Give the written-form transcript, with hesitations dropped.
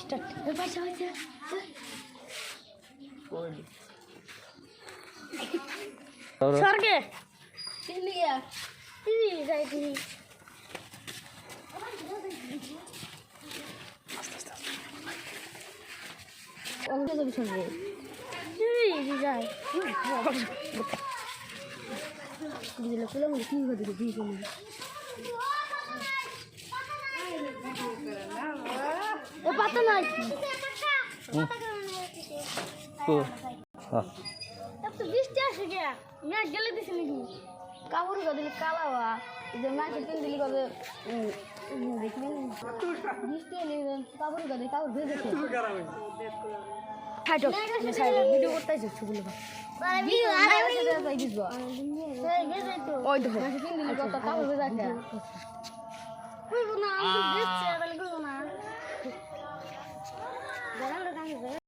start পয়সা হয়েছে স্বর্গে চিলিয়া যাইছি অঙ্কে যাবি সঙ্গে যাই দিলে কুলে মনে কি হতে দিয়ে চলে ও পাতা নাই তো বৃষ্টি আসে গে না গেলে দিছে নাকি কাপড় দিলে কালা হওয়া যে মাকে কিনে দিলি কবে দেখবি বৃষ্টি এলে কাপড় দিলে কাপড় ভেজে ভিডিও করতে ছবিগুলো ওই দেখো কাপড় ভেজা